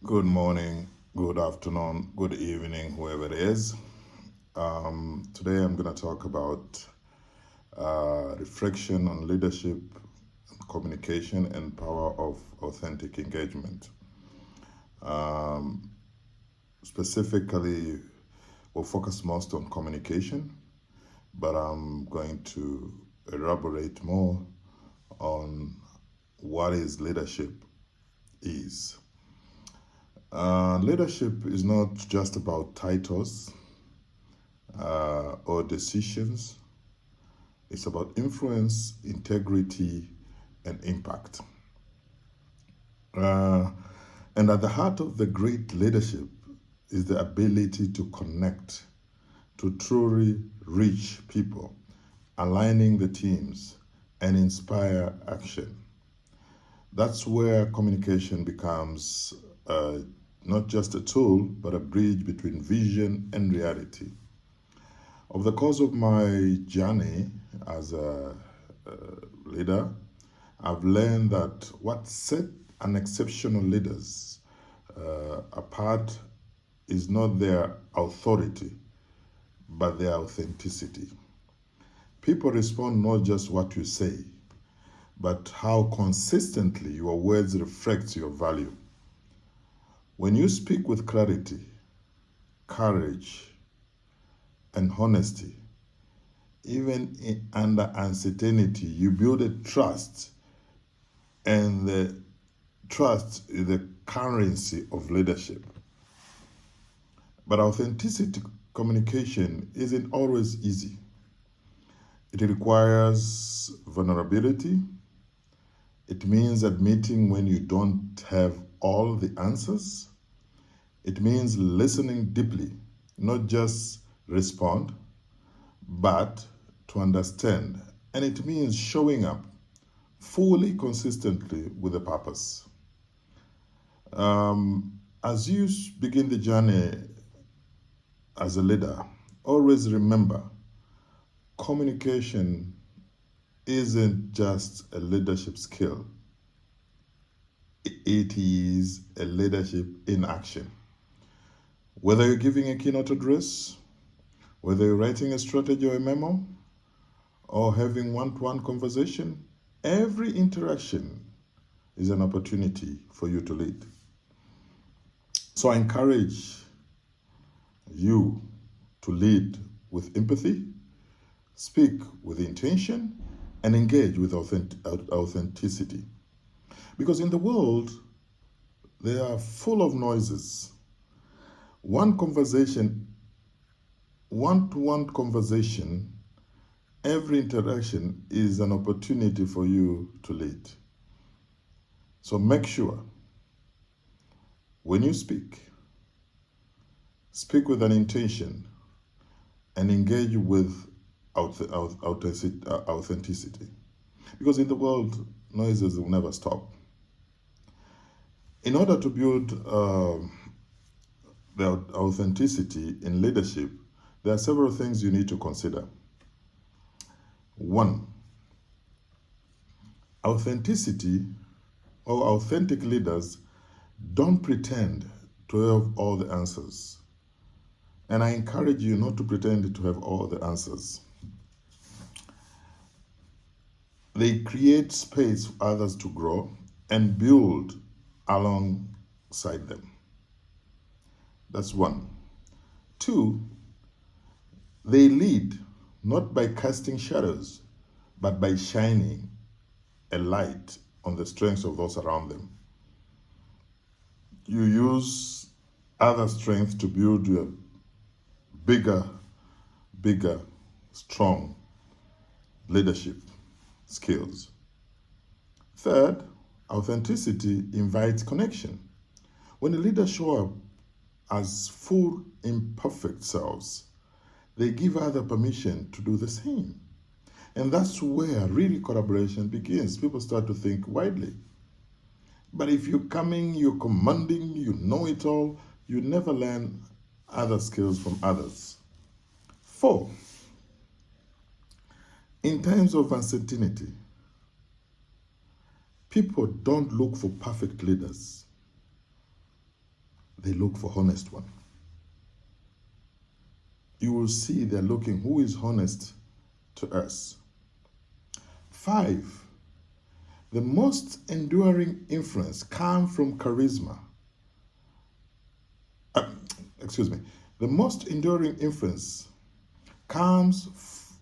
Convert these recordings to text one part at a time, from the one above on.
Good morning, good afternoon, good evening, whoever it is. Today I'm going to talk about reflection on leadership, communication, and power of authentic engagement. Specifically, we'll focus most on communication, but I'm going to elaborate more on what is leadership is. Leadership is not just about titles or decisions. It's about influence, integrity, and impact. And at the heart of the great leadership is the ability to connect, to truly reach people, aligning the teams, and inspire action. That's where communication becomes not just a tool, but a bridge between vision and reality. Over the course of my journey as a leader, I've learned that what set an exceptional leaders apart is not their authority, but their authenticity. People respond not just what you say, but how consistently your words reflect your value. When you speak with clarity, courage, and honesty, even under uncertainty, you build a trust, and the trust is the currency of leadership. But authenticity communication isn't always easy. It requires vulnerability. It means admitting when you don't have all the answers. It means listening deeply, not just respond, but to understand. And it means showing up fully, consistently with a purpose. As you begin the journey as a leader, always remember communication isn't just a leadership skill, it is a leadership in action. Whether you're giving a keynote address, whether you're writing a strategy or a memo, or having one-to-one conversation, every interaction is an opportunity for you to lead. So I encourage you to lead with empathy, speak with intention, and engage with authenticity. Because in the world, they are full of noises. One-to-one conversation, every interaction is an opportunity for you to lead. So make sure when you speak with an intention and engage with authenticity. Because in the world, noises will never stop. In order to build the authenticity in leadership, there are several things you need to consider. One, authenticity or authentic leaders don't pretend to have all the answers. And I encourage you not to pretend to have all the answers. They create space for others to grow and build alongside them. That's one. Two, they lead not by casting shadows, but by shining a light on the strengths of those around them. You use other strengths to build your bigger, strong leadership skills. Third, authenticity invites connection. When a leader shows up as full, imperfect selves, they give others permission to do the same. And that's where really collaboration begins. People start to think widely. But if you're coming, you're commanding, you know it all, you never learn other skills from others. 4, in times of uncertainty, people don't look for perfect leaders. they look for honest one. You will see they're looking who is honest to us. 5, the most enduring influence comes from charisma. The most enduring influence comes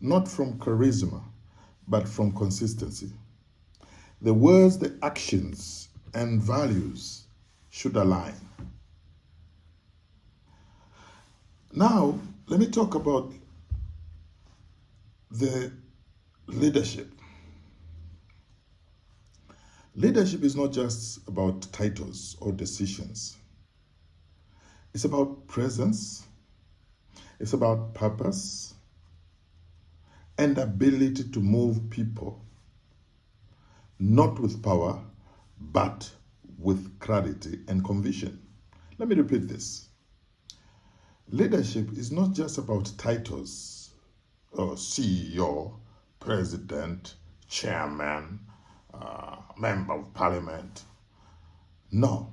not from charisma, but from consistency. The words, the actions, and values should align. Now, let me talk about the leadership. Leadership is not just about titles or decisions. It's about presence, it's about purpose, and ability to move people, not with power, but with clarity and conviction. Let me repeat this. Leadership is not just about titles, or CEO, president, chairman, member of parliament. No.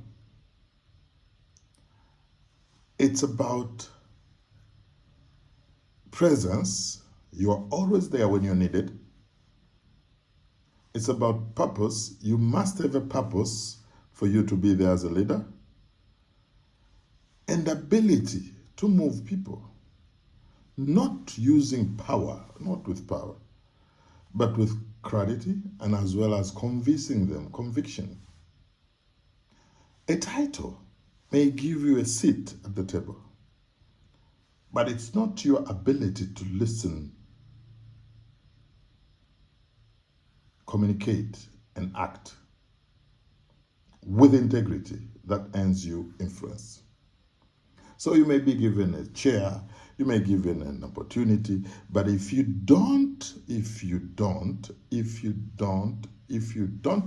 It's about presence. You are always there when you're needed. It's about purpose. You must have a purpose for you to be there as a leader. And ability to move people. Not using power, not with power, but with clarity and as well as convincing them, conviction. A title may give you a seat at the table, but it's not your ability to listen, communicate, and act with integrity that earns you influence. So you may be given a chair, you may be given an opportunity, but if you don't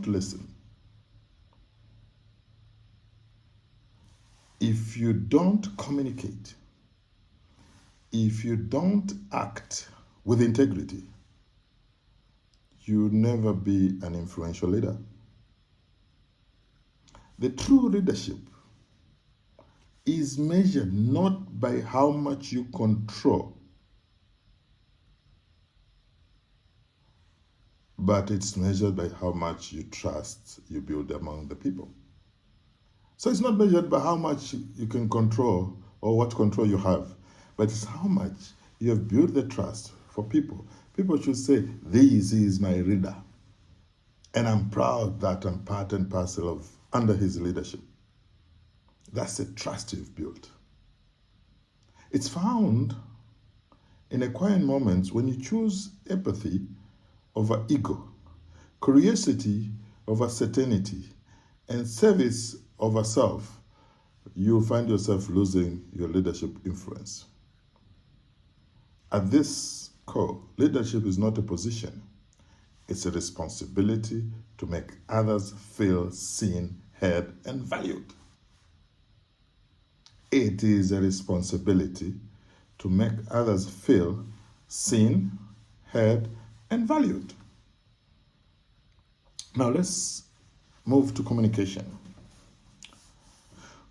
listen, if you don't communicate, if you don't act with integrity, you'll never be an influential leader. The true leadership is measured not by how much you control, but it's measured by how much you trust you build among the people. So it's not measured by how much you can control or what control you have, but it's how much you have built the trust for people. People should say, this is my leader, and I'm proud that I'm part and parcel of under his leadership. That's the trust you've built. It's found in a quiet moments when you choose empathy over ego, curiosity over certainty, and service over self. You'll find yourself losing your leadership influence. At this core, leadership is not a position. It's a responsibility to make others feel seen, heard, and valued. It is a responsibility to make others feel seen, heard, and valued. Now let's move to communication.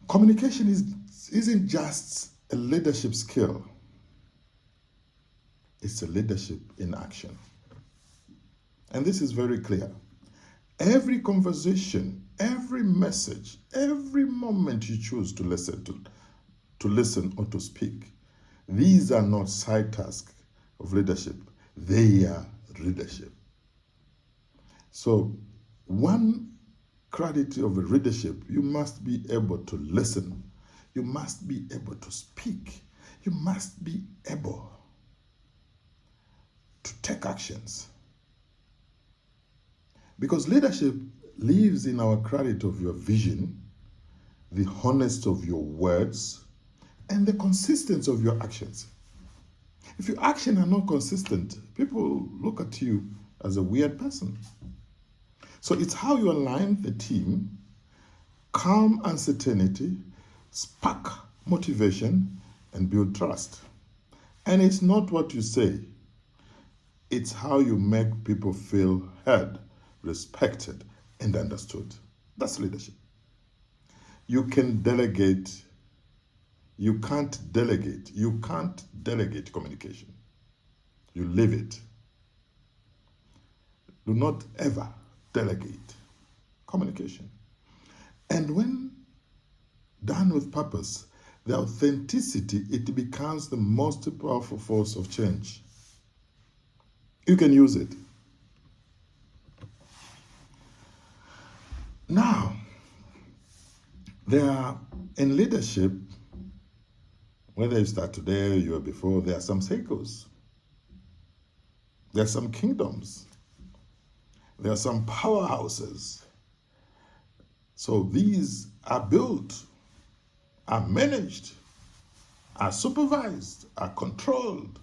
Communication isn't just a leadership skill. It's a leadership in action. And this is very clear. Every conversation, every message, every moment you choose to listen or to speak, these are not side tasks of leadership. They are leadership. So one quality of a leadership, you must be able to listen. You must be able to speak. You must be able to take actions. Because leadership lives in our clarity of your vision, the honesty of your words, and the consistency of your actions. If your actions are not consistent, people look at you as a weird person. So it's how you align the team, calm uncertainty, spark motivation, and build trust. And it's not what you say, it's how you make people feel heard, respected, and understood. That's leadership. You can delegate You can't delegate. You can't delegate communication. You live it. Do not ever delegate communication. And when done with purpose, the authenticity, it becomes the most powerful force of change. You can use it. Now, there are, in leadership, whether you start today or you were before, there are some cycles. There are some kingdoms. There are some powerhouses. So these are built, are managed, are supervised, are controlled.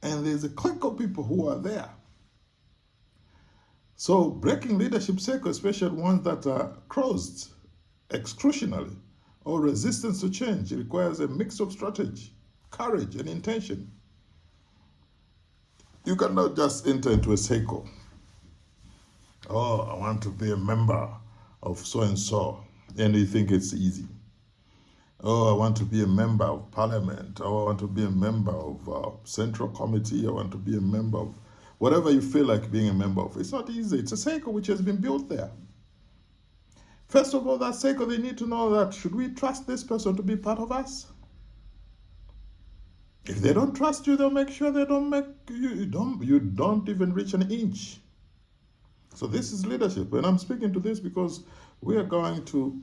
And there's a clique of people who are there. So breaking leadership cycles, especially ones that are closed excruciatingly or resistance to change, requires a mix of strategy, courage, and intention. You cannot just enter into a cycle. Oh, I want to be a member of so-and-so, and you think it's easy. Oh, I want to be a member of parliament. Oh, I want to be a member of central committee. I want to be a member of whatever you feel like being a member of. It's not easy. It's a cycle which has been built there. First of all, that cycle, they need to know that, should we trust this person to be part of us? If they don't trust you, they'll make sure they don't make you don't even reach an inch. So this is leadership. And I'm speaking to this because we are going to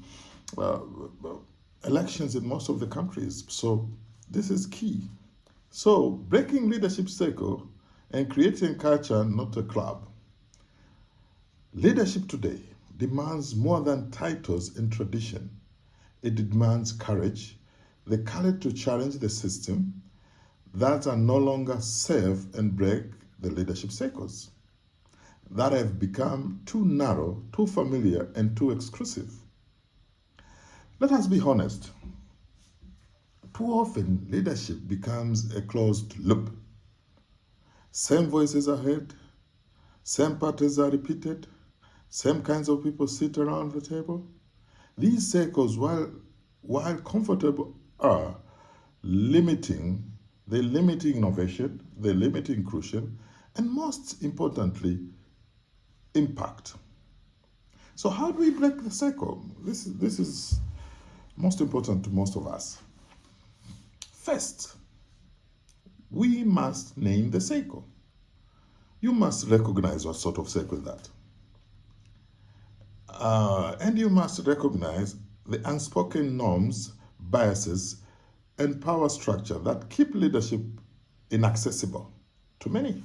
elections in most of the countries. So this is key. So breaking leadership cycle and creating culture, not a club. Leadership today demands more than titles and tradition. It demands courage, the courage to challenge the system that are no longer serve and break the leadership cycles that have become too narrow, too familiar, and too exclusive. Let us be honest. Too often, leadership becomes a closed loop. Same voices are heard, same patterns are repeated, same kinds of people sit around the table. These cycles, while comfortable, are limiting. They limit innovation, they limit inclusion, and most importantly, impact. So how do we break the cycle? This is most important to most of us. First, we must name the cycle. You must recognize what sort of cycle that. And you must recognize the unspoken norms, biases, and power structure that keep leadership inaccessible to many.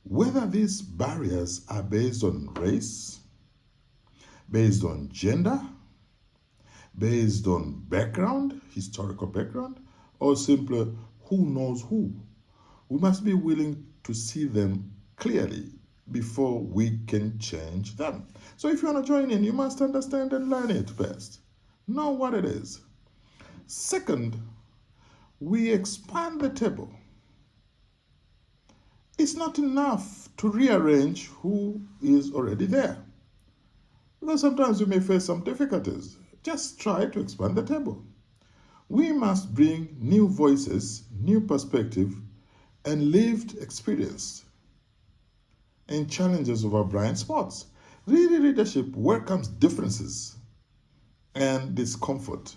Whether these barriers are based on race, based on gender, based on background, historical background, or simply who knows who, we must be willing to see them clearly before we can change them. So if you want to join in, you must understand and learn it first. Know what it is. Second, we expand the table. It's not enough to rearrange who is already there, because sometimes you may face some difficulties. Just try to expand the table. We must bring new voices, new perspective, and lived experience and challenges of our blind spots. Really, leadership welcomes differences and discomfort.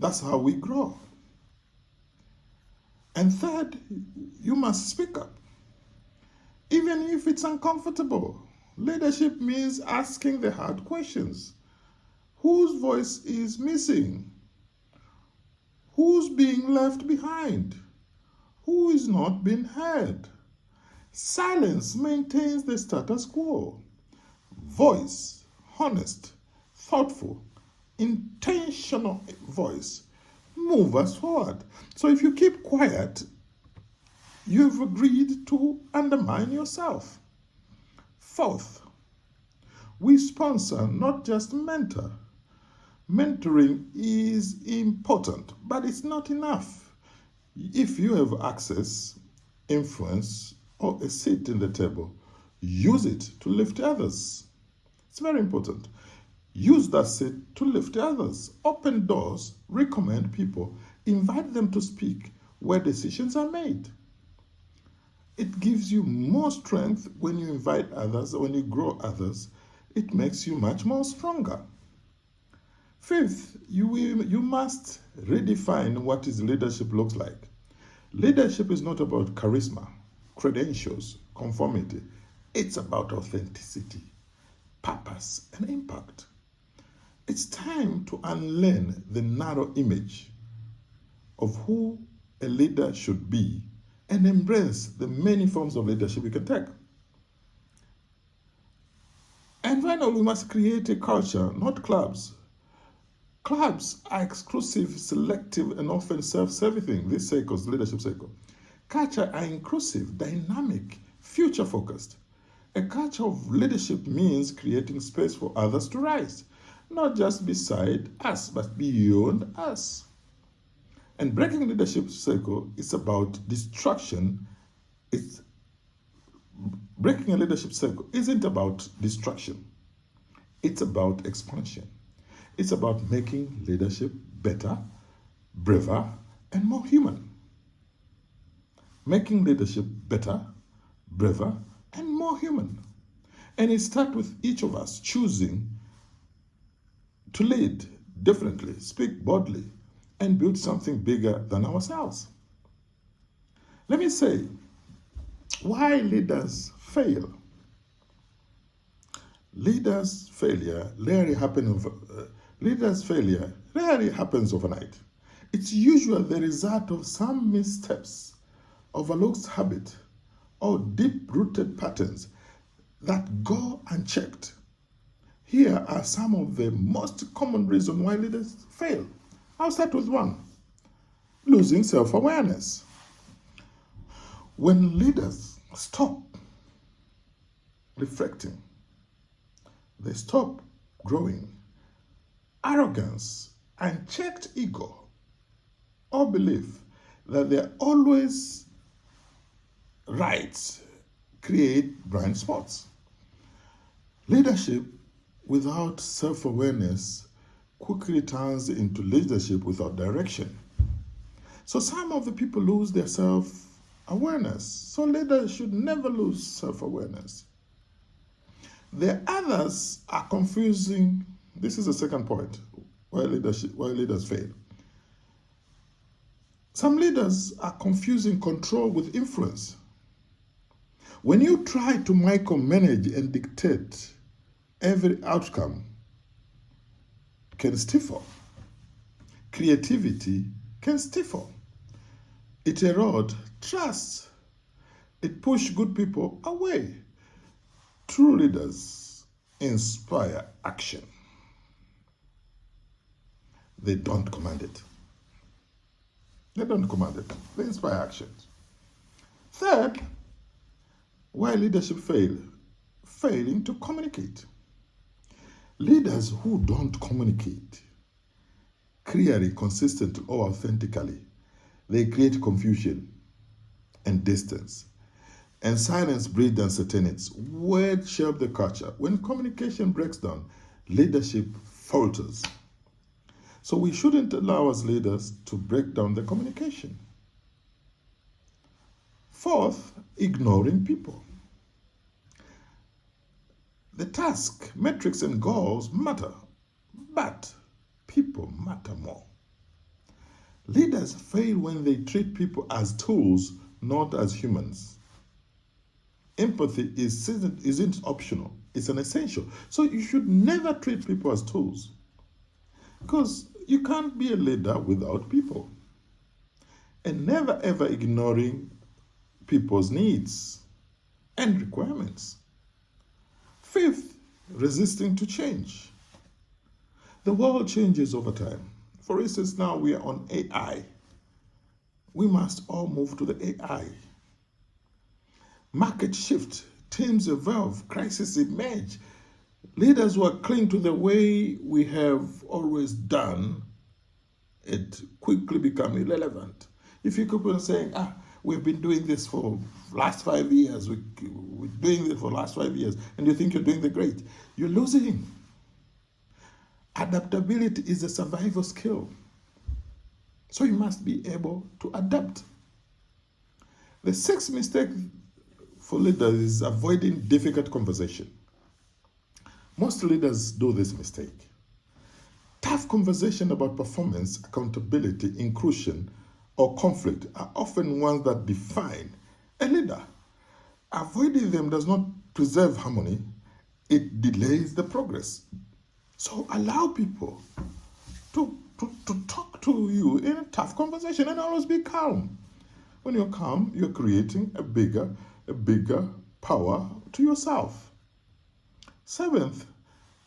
That's how we grow. And third, you must speak up. Even if it's uncomfortable. Leadership means asking the hard questions. Whose voice is missing? Who's being left behind? Who is not being heard? Silence maintains the status quo. Voice, honest, thoughtful, intentional voice, move us forward. So if you keep quiet, you've agreed to undermine yourself. Fourth, we sponsor, not just mentor. Mentoring is important, but it's not enough. If you have access, influence, or a seat in the table, use it to lift others. It's very important. Use that seat to lift others, open doors, recommend people, invite them to speak where decisions are made. It gives you more strength when you invite others, when you grow others. It makes you much more stronger. Fifth, you must redefine what is leadership looks like. Leadership is not about charisma, credentials, conformity. It's about authenticity, purpose, and impact. It's time to unlearn the narrow image of who a leader should be and embrace the many forms of leadership we can take. And finally, we must create a culture, not clubs. Clubs are exclusive, selective, and often self-serving. This circles, leadership circle. Culture are inclusive, dynamic, future-focused. A culture of leadership means creating space for others to rise, not just beside us, but beyond us. And breaking leadership circle is about destruction. Breaking a leadership circle isn't about destruction. It's about expansion. It's about making leadership better, braver, and more human. Making leadership better, braver, and more human. And it starts with each of us choosing to lead differently, speak boldly, and build something bigger than ourselves. Let me say why leaders fail. Leaders' failure rarely happens overnight. It's usually the result of some missteps, overlooked habit, or deep-rooted patterns that go unchecked. Here are some of the most common reasons why leaders fail. I'll start with one: losing self-awareness. When leaders stop reflecting, they stop growing. Arrogance, unchecked ego, or belief that they're always right create blind spots. Leadership without self-awareness quickly turns into leadership without direction. So some of the people lose their self-awareness. So leaders should never lose self-awareness. The others are confusing. This is the second point why leaders fail. Some leaders are confusing control with influence. When you try to micromanage and dictate every outcome, can stifle. Creativity can stifle. It erodes trust. It pushes good people away. True leaders inspire action. They don't command it. They don't command it. They inspire action. Third, why leadership fail? Failing to communicate. Leaders who don't communicate clearly, consistently, or authentically, they create confusion and distance. And silence breeds uncertainty. Words shape the culture. When communication breaks down, leadership falters. So we shouldn't allow as leaders to break down the communication. Fourth, ignoring people. The task, metrics, and goals matter, but people matter more. Leaders fail when they treat people as tools, not as humans. Empathy isn't optional, it's an essential. So you should never treat people as tools, because you can't be a leader without people. And never ever ignoring people's needs and requirements. Fifth, resisting to change. The world changes over time. For instance, now we are on AI. We must all move to the AI. Market shift, teams evolve, crises emerge. Leaders who cling to the way we have always done it quickly become irrelevant. If you keep on saying, we've been doing this for last 5 years, we're doing this for the last 5 years, and you think you're doing the great, you're losing. Adaptability is a survival skill. So you must be able to adapt. The sixth mistake for leaders is avoiding difficult conversation. Most leaders do this mistake. Tough conversation about performance, accountability, inclusion, or conflict are often ones that define a leader. Avoiding them does not preserve harmony, it delays the progress. So allow people to talk to you in a tough conversation and always be calm. When you're calm, you're creating a bigger power to yourself. Seventh,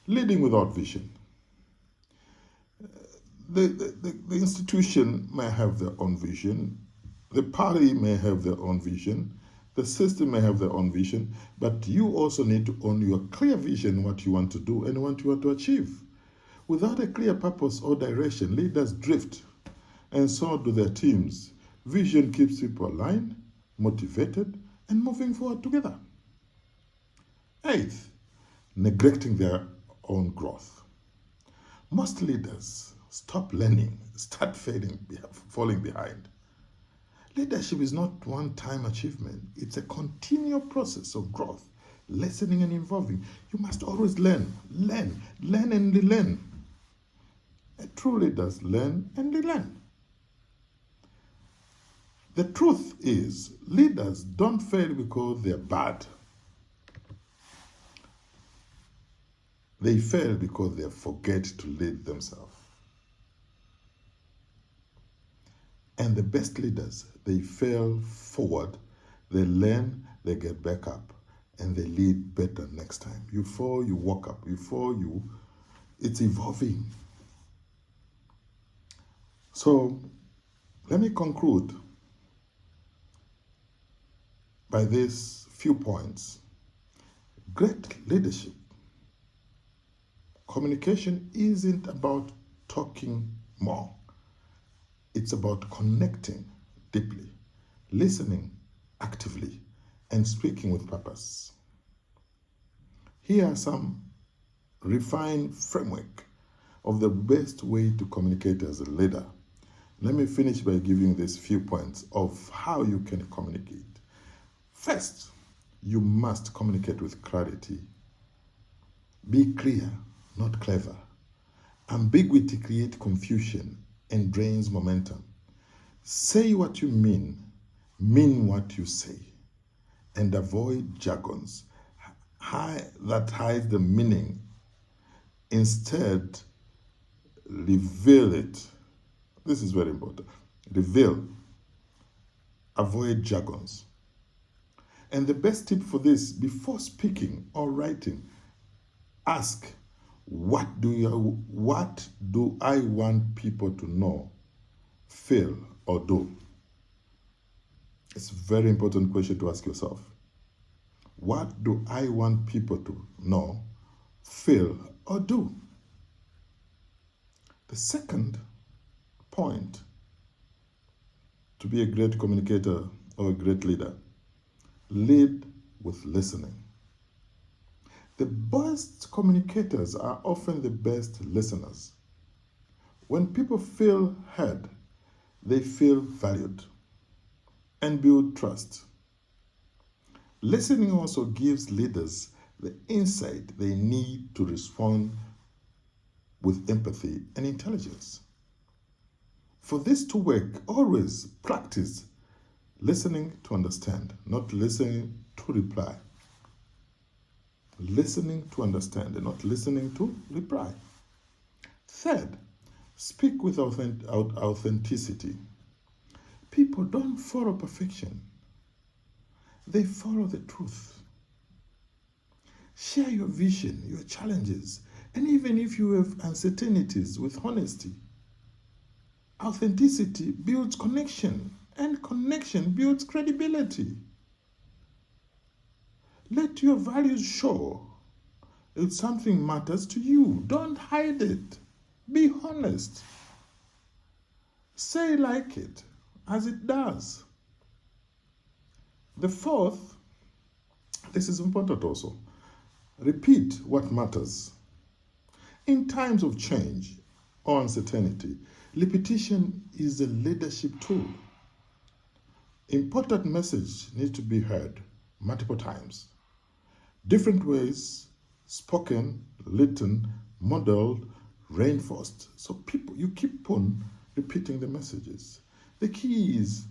leading without vision. The institution may have their own vision, the party may have their own vision, the system may have their own vision, but you also need to own your clear vision, what you want to do and what you want to achieve. Without a clear purpose or direction, leaders drift, and so do their teams. Vision keeps people aligned, motivated, and moving forward together. Eighth, neglecting their own growth. Most leaders stop learning, start falling behind. Leadership is not one-time achievement. It's a continual process of growth, listening and evolving. You must always learn and relearn. True leaders learn and relearn. The truth is, leaders don't fail because they're bad. They fail because they forget to lead themselves. And the best leaders, they fail forward, they learn, they get back up, and they lead better next time. You fall, you walk up. It's evolving. So, let me conclude by these few points. Great leadership. Communication isn't about talking more. It's about connecting deeply, listening actively, and speaking with purpose. Here are some refined framework of the best way to communicate as a leader. Let me finish by giving these few points of how you can communicate. First, you must communicate with clarity. Be clear, not clever. Ambiguity creates confusion and drains momentum. Say what you mean what you say, and avoid jargons that hide the meaning. Instead, reveal it. This is very important. Reveal. Avoid jargons. And the best tip for this, before speaking or writing, ask, what do I want people to know, feel, or do? It's a very important question to ask yourself. What do I want people to know, feel, or do? The second point to be a great communicator or a great leader, lead with listening. The best communicators are often the best listeners. When people feel heard, they feel valued and build trust. Listening also gives leaders the insight they need to respond with empathy and intelligence. For this to work, always practice listening to understand, not listening to reply. Listening to understand and not listening to reply. Third, speak with authenticity. People don't follow perfection. They follow the truth. Share your vision, your challenges, and even if you have uncertainties, with honesty. Authenticity builds connection, and connection builds credibility. Let your values show. If something matters to you, don't hide it. Be honest. Say like it, as it does. The fourth, this is important also. Repeat what matters. In times of change or uncertainty, repetition is a leadership tool. Important message needs to be heard multiple times. Different ways, spoken, written, modeled, reinforced. So people, you keep on repeating the messages. The key is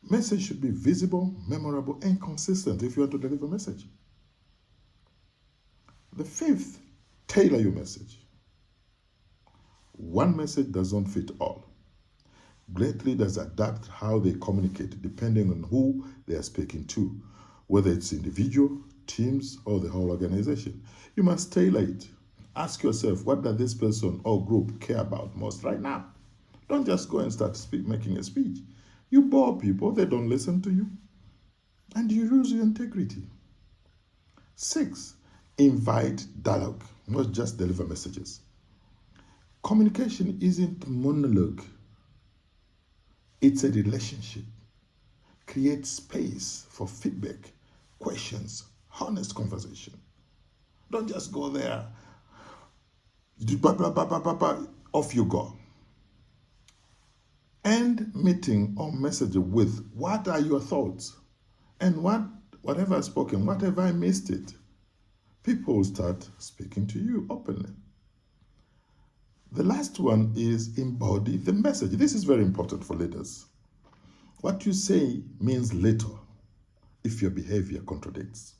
message should be visible, memorable, and consistent if you want to deliver a message. The fifth, tailor your message. One message doesn't fit all. Great leaders adapt how they communicate depending on who they are speaking to, whether it's individual, teams, or the whole organization. You must tailor it. Ask yourself, what does this person or group care about most right now? Don't just go and start making a speech. You bore people, they don't listen to you, and you lose your integrity. 6, invite dialogue, not just deliver messages. Communication isn't monologue. It's a relationship. Create space for feedback, questions, honest conversation. Don't just go there, blah, blah, blah, blah, blah, blah, off you go. End meeting or message with, what are your thoughts? And whatever I've spoken, whatever I missed it, people will start speaking to you openly. The last one is embody the message. This is very important for leaders. What you say means little if your behavior contradicts.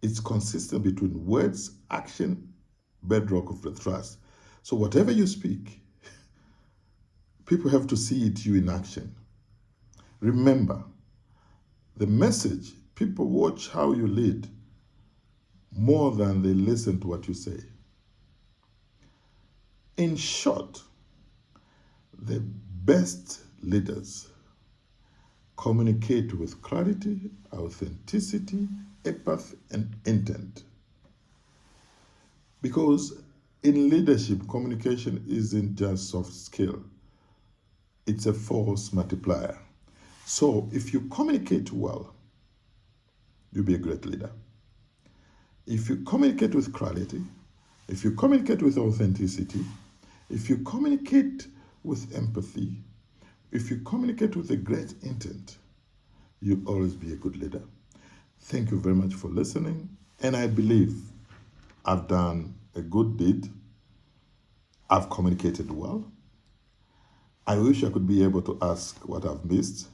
It's consistent between words, action, bedrock of the trust. So whatever you speak, people have to see it you in action. Remember, the message, people watch how you lead more than they listen to what you say. In short, the best leaders communicate with clarity, authenticity, empathy, and intent. Because in leadership, communication isn't just soft skill. It's a force multiplier. So if you communicate well, you'll be a great leader. If you communicate with clarity, if you communicate with authenticity, if you communicate with empathy, if you communicate with a great intent, you'll always be a good leader. Thank you very much for listening. And I believe I've done a good deed. I've communicated well. I wish I could be able to ask what I've missed,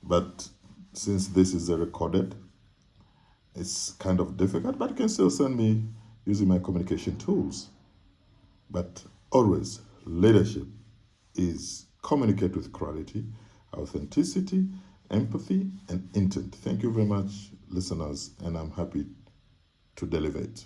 but since this is a recorded, it's kind of difficult, but you can still send me using my communication tools. But always, leadership is communicate with clarity, authenticity, empathy, and intent. Thank you very much, listeners, and I'm happy to deliver it.